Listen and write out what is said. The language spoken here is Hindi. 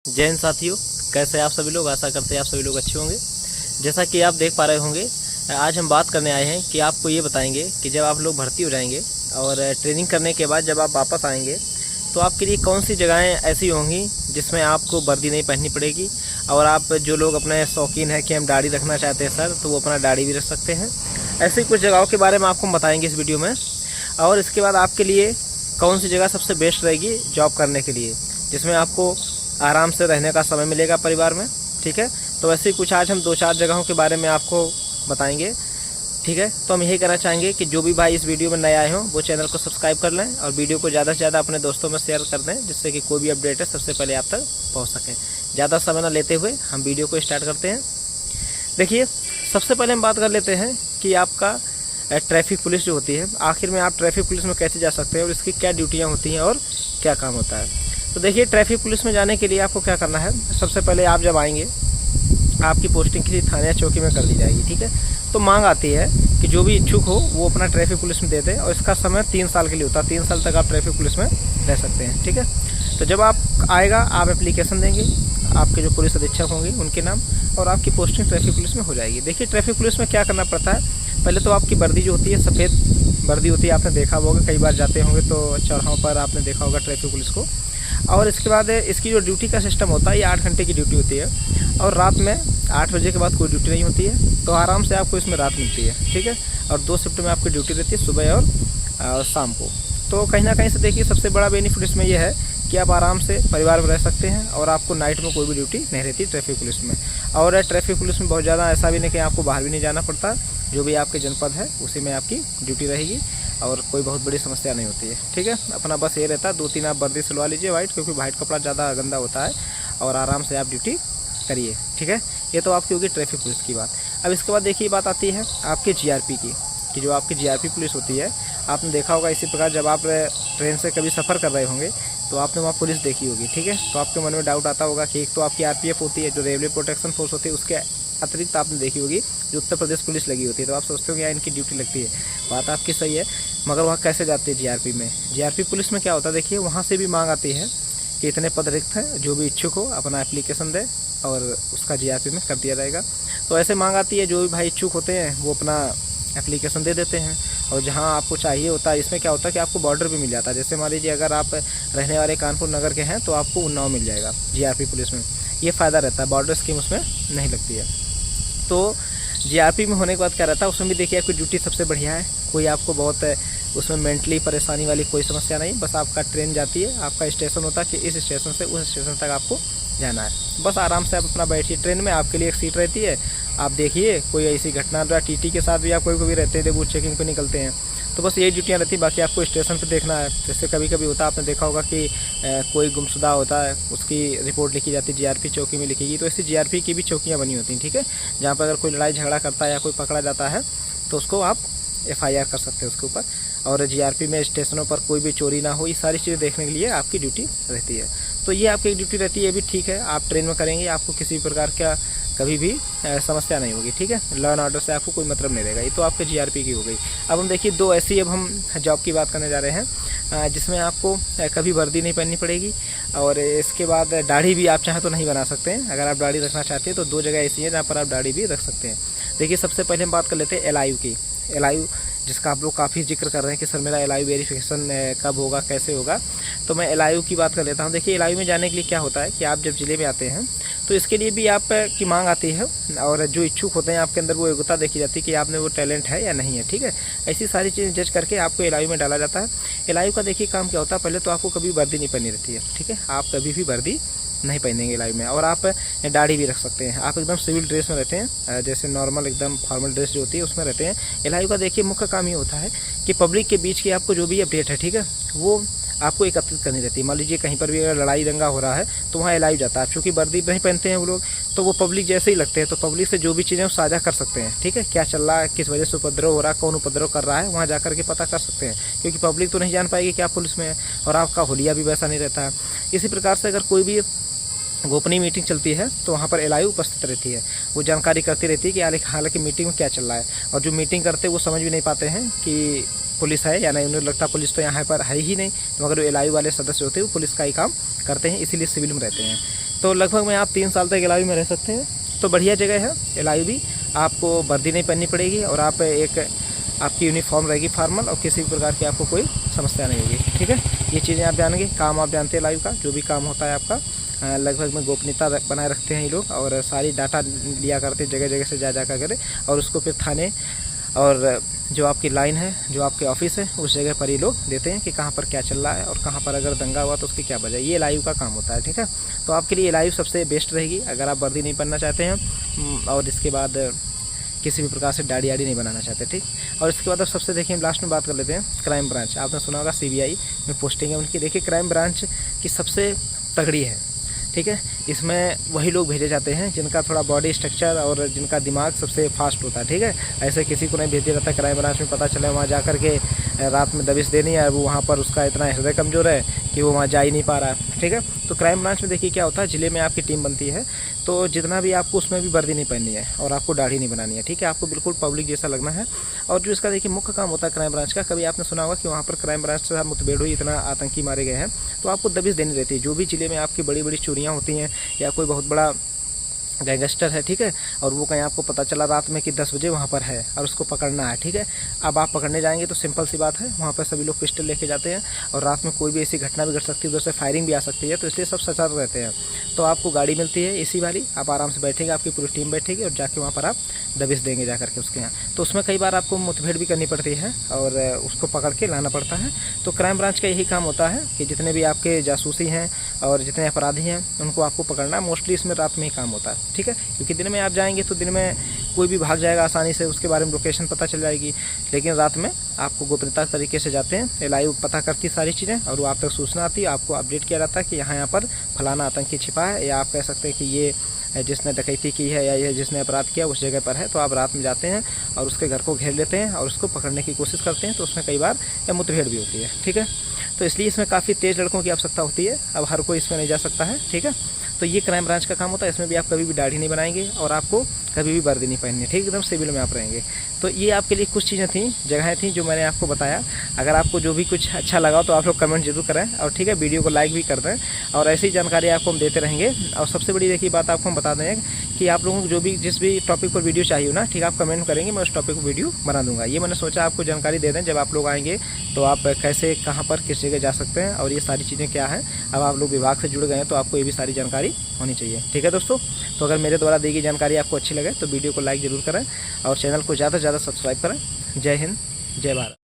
जय हिंद साथियों, कैसे आप सभी लोग। आशा करते हैं आप सभी लोग अच्छे होंगे। जैसा कि आप देख पा रहे होंगे, आज हम बात करने आए हैं कि आपको ये बताएंगे कि जब आप लोग भर्ती हो जाएंगे और ट्रेनिंग करने के बाद जब आप वापस आएंगे तो आपके लिए कौन सी जगहें ऐसी होंगी जिसमें आपको वर्दी नहीं पहननी पड़ेगी। और आप जो लोग अपने शौकीन हैं कि हम दाढ़ी रखना चाहते हैं सर, तो वो अपना दाढ़ी भी रख सकते हैं। ऐसी कुछ जगहों के बारे में आपको हम बताएंगे इस वीडियो में। और इसके बाद आपके लिए कौन सी जगह सबसे बेस्ट रहेगी जॉब करने के लिए, जिसमें आपको आराम से रहने का समय मिलेगा परिवार में। ठीक है, तो वैसे ही कुछ आज हम 2-4 जगहों के बारे में आपको बताएंगे। ठीक है, तो हम यही कहना चाहेंगे कि जो भी भाई इस वीडियो में नए आए हों वो चैनल को सब्सक्राइब कर लें और वीडियो को ज़्यादा से ज़्यादा अपने दोस्तों में शेयर कर दें, जिससे कि कोई भी अपडेट है सबसे पहले आप तक पहुँच सके। ज़्यादा समय न लेते हुए हम वीडियो को स्टार्ट करते हैं। देखिए, सबसे पहले हम बात कर लेते हैं कि आपका ट्रैफिक पुलिस जो होती है, आखिर में आप ट्रैफिक पुलिस में कैसे जा सकते हैं और इसकी क्या ड्यूटियाँ होती हैं और क्या काम होता है। तो देखिए, ट्रैफिक पुलिस में जाने के लिए आपको क्या करना है। सबसे पहले आप जब आएंगे, आपकी पोस्टिंग किसी थाने या चौकी में कर दी जाएगी। ठीक है, तो मांग आती है कि जो भी इच्छुक हो वो अपना ट्रैफिक पुलिस में दे दे, और इसका समय 3 साल के लिए होता है। 3 साल तक आप ट्रैफिक पुलिस में रह सकते हैं। ठीक है, तो जब आप आएगा, आप एप्लीकेशन देंगे, आपके जो पुलिस अधीक्षक होंगे उनके नाम, और आपकी पोस्टिंग ट्रैफिक पुलिस में हो जाएगी। देखिए, ट्रैफिक पुलिस में क्या करना पड़ता है। पहले तो आपकी वर्दी जो होती है सफ़ेद वर्दी होती है, आपने देखा होगा, कई बार जाते होंगे तो चौराहों पर आपने देखा होगा ट्रैफिक पुलिस को। और इसके बाद इसकी जो ड्यूटी का सिस्टम होता है, ये 8 घंटे की ड्यूटी होती है, और रात में 8 बजे के बाद कोई ड्यूटी नहीं होती है, तो आराम से आपको इसमें रात मिलती है। ठीक है, और 2 शिफ्ट में आपकी ड्यूटी रहती है, सुबह और शाम को। तो कहीं ना कहीं से देखिए, सबसे बड़ा बेनिफिट इसमें यह है कि आप आराम से परिवार में रह सकते हैं और आपको नाइट में कोई भी ड्यूटी नहीं रहती ट्रैफिक पुलिस में। और ट्रैफिक पुलिस में बहुत ज़्यादा ऐसा भी नहीं कि आपको बाहर भी नहीं जाना पड़ता, जो भी आपके जनपद है उसी में आपकी ड्यूटी रहेगी और कोई बहुत बड़ी समस्या नहीं होती है। ठीक है, अपना बस ये रहता है 2-3 आप वर्दी सिलवा लीजिए वाइट, क्योंकि वाइट कपड़ा ज़्यादा गंदा होता है, और आराम से आप ड्यूटी करिए। ठीक है, ये तो आपकी होगी ट्रैफिक पुलिस की बात। अब इसके बाद देखिए, बात आती है आपके जीआरपी की, कि जो आपकी जीआरपी पुलिस होती है, आपने देखा होगा इसी प्रकार जब आप ट्रेन से कभी सफ़र कर रहे होंगे तो आपने वहाँ पुलिस देखी होगी। ठीक है, तो आपके मन में डाउट आता होगा कि एक तो आपकी आरपीएफ होती है, जो रेलवे प्रोटेक्शन फोर्स होती है, उसके अतिरिक्त आपने देखी होगी जो उत्तर प्रदेश पुलिस लगी होती है। तो आप सोचते हो कि यार इनकी ड्यूटी लगती है, बात आपकी सही है, मगर वहाँ कैसे जाती है जीआरपी में। जीआरपी पुलिस में क्या होता है, देखिए, वहाँ से भी मांग आती है कि इतने पद रिक्त हैं, जो भी इच्छुक हो अपना एप्लीकेशन दे और उसका जीआरपी में कर दिया जाएगा। तो ऐसे मांग आती है, जो भी भाई इच्छुक होते हैं वो अपना एप्लीकेशन दे देते हैं, और जहां आपको चाहिए होता है, इसमें क्या होता है कि आपको बॉर्डर भी मिल जाता है। जैसे मान लीजिए अगर आप रहने वाले कानपुर नगर के हैं तो आपको उन्नाव मिल जाएगा जीआरपी पुलिस में। ये फ़ायदा रहता है, बॉर्डर स्कीम उसमें नहीं लगती है। तो जीआरपी में होने के बाद क्या रहता है, उसमें भी देखिए आपकी ड्यूटी सबसे बढ़िया है, कोई आपको बहुत उसमें मेंटली परेशानी वाली कोई समस्या नहीं। बस आपका ट्रेन जाती है, आपका स्टेशन होता है कि इस स्टेशन से उस स्टेशन तक आपको जाना है। बस आराम से आप अपना बैठिए ट्रेन में, आपके लिए एक सीट रहती है। आप देखिए, कोई ऐसी घटना ना, टीटी के साथ भी आप कोई कभी रहते हैं, वो चेकिंग पे निकलते हैं, तो बस यही ड्यूटियाँ रहती है। बाकी आपको स्टेशन पे देखना है। जैसे कभी कभी होता है, आपने देखा होगा कि कोई गुमशुदा होता है, उसकी रिपोर्ट लिखी जाती है, जीआरपी चौकी में लिखेगी। तो ऐसी जीआरपी की भी चौकियाँ बनी होती हैं। ठीक है, जहाँ पर अगर कोई लड़ाई झगड़ा करता है या कोई पकड़ा जाता है तो उसको आप एफआईआर कर सकते हैं उसके ऊपर। और जीआरपी में स्टेशनों पर कोई भी चोरी ना हो, ये सारी चीज़ें देखने के लिए आपकी ड्यूटी रहती है। तो ये आपकी ड्यूटी रहती है, ये भी ठीक है। आप ट्रेन में करेंगे, आपको किसी प्रकार का कभी भी समस्या नहीं होगी। ठीक है, लॉ एंड ऑर्डर से आपको कोई मतलब नहीं रहेगा। ये तो आपके जीआरपी की हो गई। अब हम देखिए, 2 ऐसी अब हम जॉब की बात करने जा रहे हैं जिसमें आपको कभी वर्दी नहीं पहननी पड़ेगी, और इसके बाद दाढ़ी भी आप चाहें तो नहीं बना सकते हैं। अगर आप दाढ़ी रखना चाहते हैं तो 2 जगह ऐसी हैं जहाँ पर आप दाढ़ी भी रख सकते हैं। देखिए, सबसे पहले हम बात कर लेते हैं एलआईयू की। एलआईयू, जिसका आप लोग काफ़ी जिक्र कर रहे हैं कि सर मेरा एलआईयू वेरिफिकेशन कब होगा, कैसे होगा, तो मैं एलआईयू की बात कर लेता हूं। देखिए, एलआईयू में जाने के लिए क्या होता है कि आप जब जिले में आते हैं तो इसके लिए भी आप की मांग आती है, और जो इच्छुक होते हैं आपके अंदर वो योग्यता देखी जाती है कि आपने वो टैलेंट है या नहीं है। ठीक है, ऐसी सारी चीज़ें जज करके आपको एलआईयू में डाला जाता है। एलआईयू का देखिए काम क्या होता है, पहले तो आपको कभी वर्दी नहीं पहनी रहती है। ठीक है, आप कभी भी वर्दी नहीं पहनेंगे लाइव में, और आप दाढ़ी भी रख सकते हैं। आप एकदम सिविल ड्रेस में रहते हैं, जैसे नॉर्मल एकदम फॉर्मल ड्रेस जो होती है उसमें रहते हैं। एलआईयू का देखिए मुख्य काम ये होता है कि पब्लिक के बीच की आपको जो भी अपडेट है, ठीक है, वो आपको एकत्रित करनी रहती है। मान लीजिए कहीं पर भी अगर लड़ाई दंगा हो रहा है तो वहाँ एलआईयू जाता है। चूँकि वर्दी नहीं पहनते हैं वो लोग, तो वो पब्लिक जैसे ही लगते हैं, तो पब्लिक से जो भी चीज़ें साझा कर सकते हैं। ठीक है, क्या चल रहा है, किस वजह से उपद्रव हो रहा है, कौन उपद्रव कर रहा है, वहाँ जाकर के पता कर सकते हैं, क्योंकि पब्लिक तो नहीं जान पाएगी कि आप पुलिस में है, और आपका हुलिया भी वैसा नहीं रहता है। इसी प्रकार से अगर कोई भी गोपनीय मीटिंग चलती है तो वहाँ पर एलआईयू उपस्थित रहती है, वो जानकारी करती रहती है कि हालांकि मीटिंग में क्या चल रहा है। और जो मीटिंग करते हैं वो समझ भी नहीं पाते हैं कि पुलिस है या नहीं, उन्हें लगता पुलिस तो यहाँ पर है ही नहीं, तो मगर जो एलआईयू वाले सदस्य होते हैं वो पुलिस का ही काम करते हैं, इसीलिए सिविल में रहते हैं। तो लगभग में आप 3 साल तक एलआईयू में रह सकते हैं। तो बढ़िया जगह है एलआईयू भी, आपको वर्दी नहीं पहननी पड़ेगी और आप एक आपकी यूनिफॉर्म रहेगी फॉर्मल, और किसी भी प्रकार की आपको कोई समस्या नहीं होगी। ठीक है, ये चीज़ें आप जानेंगे। काम आप जानते हैं एलआईयू का, जो भी काम होता है आपका लगभग में गोपनीयता बनाए रखते हैं ये लोग, और सारी डाटा लिया करते हैं जगह जगह से जा कर, और उसको फिर थाने और जो आपकी लाइन है, जो आपके ऑफिस है, उस जगह पर ये लोग देते हैं कि कहाँ पर क्या चल रहा है और कहाँ पर अगर दंगा हुआ तो उसकी क्या वजह है। ये एलआईयू का काम होता है। ठीक है, तो आपके लिए एलआईयू सबसे बेस्ट रहेगी अगर आप वर्दी नहीं पहनना चाहते हैं और इसके बाद किसी भी प्रकार से दाढ़ी आड़ी नहीं बनाना चाहते। ठीक, और इसके बाद अब सबसे देखिए लास्ट में बात कर लेते हैं क्राइम ब्रांच। आपने सुना होगा सीबीआई में पोस्टिंग है उनकी। देखिए क्राइम ब्रांच की सबसे तगड़ी है। ठीक है, इसमें वही लोग भेजे जाते हैं जिनका थोड़ा बॉडी स्ट्रक्चर और जिनका दिमाग सबसे फास्ट होता है। ठीक है, ऐसे किसी को नहीं भेजा जाता क्राइम ब्रांच में, पता चले वहाँ जा कर के रात में दबिश देनी है, वो वहाँ पर उसका इतना हृदय कमज़ोर है कि वो वहाँ जा ही नहीं पा रहा है। ठीक है, तो क्राइम ब्रांच में देखिए क्या होता है, ज़िले में आपकी टीम बनती है, तो जितना भी आपको उसमें भी वर्दी नहीं पहननी है और आपको दाढ़ी नहीं बनानी है। ठीक है, आपको बिल्कुल पब्लिक जैसा लगना है। और जो इसका देखिए मुख्य काम होता है क्राइम ब्रांच का, कभी आपने सुना होगा कि वहाँ पर क्राइम ब्रांच से मुठभेड़ हुई, इतना आतंकी मारे गए हैं, तो आपको दबिश देनी रहती है। जो भी ज़िले में आपकी बड़ी बड़ी चोरियाँ होती हैं या कोई बहुत बड़ा गैंगस्टर है, ठीक है, और वो कहीं आपको पता चला रात में कि 10 बजे वहाँ पर है और उसको पकड़ना है। ठीक है, अब आप पकड़ने जाएंगे तो सिंपल सी बात है, वहाँ पर सभी लोग पिस्टल लेके जाते हैं और रात में कोई भी ऐसी घटना भी घट सकती है, उधर से फायरिंग भी आ सकती है, तो इसलिए सब सतर्क रहते हैं। तो आपको गाड़ी मिलती है एसी वाली, आप आराम से बैठेंगे, आपकी पूरी टीम बैठेगी और जाके वहाँ पर आप दबिश देंगे जा करके उसके यहाँ। तो उसमें कई बार आपको मुठभेड़ भी करनी पड़ती है और उसको पकड़ के लाना पड़ता है। तो क्राइम ब्रांच का यही काम होता है कि जितने भी आपके जासूसी हैं और जितने अपराधी हैं उनको आपको पकड़ना। मोस्टली इसमें रात में ही काम होता है। ठीक है, क्योंकि दिन में आप जाएंगे तो दिन में कोई भी भाग जाएगा आसानी से, उसके बारे में लोकेशन पता चल जाएगी, लेकिन रात में आपको गोपनीयता तरीके से जाते हैं, एलआईयू पता करती है सारी चीज़ें और वो आप तक सूचना आती है, आपको अपडेट किया जाता है कि यहाँ पर फलाना आतंकी छिपा है, या आप कह सकते हैं कि ये जिसने डकैती की है या ये जिसने अपराध किया उस जगह पर है। तो आप रात में जाते हैं और उसके घर को घेर लेते हैं और उसको पकड़ने की कोशिश करते हैं, तो उसमें कई बार या मुठभेड़ भी होती है। ठीक है, तो इसलिए इसमें काफ़ी तेज़ लड़कों की आवश्यकता होती है, अब हर कोई इसमें नहीं जा सकता है। ठीक है, तो ये क्राइम ब्रांच का काम होता है। इसमें भी आप कभी भी दाढ़ी नहीं बनाएंगे और आपको कभी भी वर्दी नहीं पहननी है। ठीक, एकदम सिविल में आप रहेंगे। तो ये आपके लिए कुछ चीज़ें थी, जगहें थी जो मैंने आपको बताया। अगर आपको जो भी कुछ अच्छा लगा तो आप लोग कमेंट जरूर करें और ठीक है, वीडियो को लाइक भी कर दें और ऐसी जानकारी आपको हम देते रहेंगे। और सबसे बड़ी देखिए बात आपको हम बता दें कि आप लोगों को जो भी जिस भी टॉपिक पर वीडियो चाहिए हो ना, ठीक, आप कमेंट करेंगे, मैं उस टॉपिक पर वीडियो बना दूंगा। ये मैंने सोचा आपको जानकारी दे दें, जब आप लोग आएंगे तो आप कैसे कहाँ पर किस जगह जा सकते हैं और ये सारी चीज़ें क्या हैं। अब आप लोग विभाग से जुड़ गए हैं तो आपको ये भी सारी जानकारी होनी चाहिए। ठीक है दोस्तों, तो अगर मेरे द्वारा दी गई जानकारी आपको अच्छी लगे तो वीडियो को लाइक ज़रूर करें और चैनल को ज़्यादा से ज़्यादा सब्सक्राइब करें। जय हिंद, जय भारत।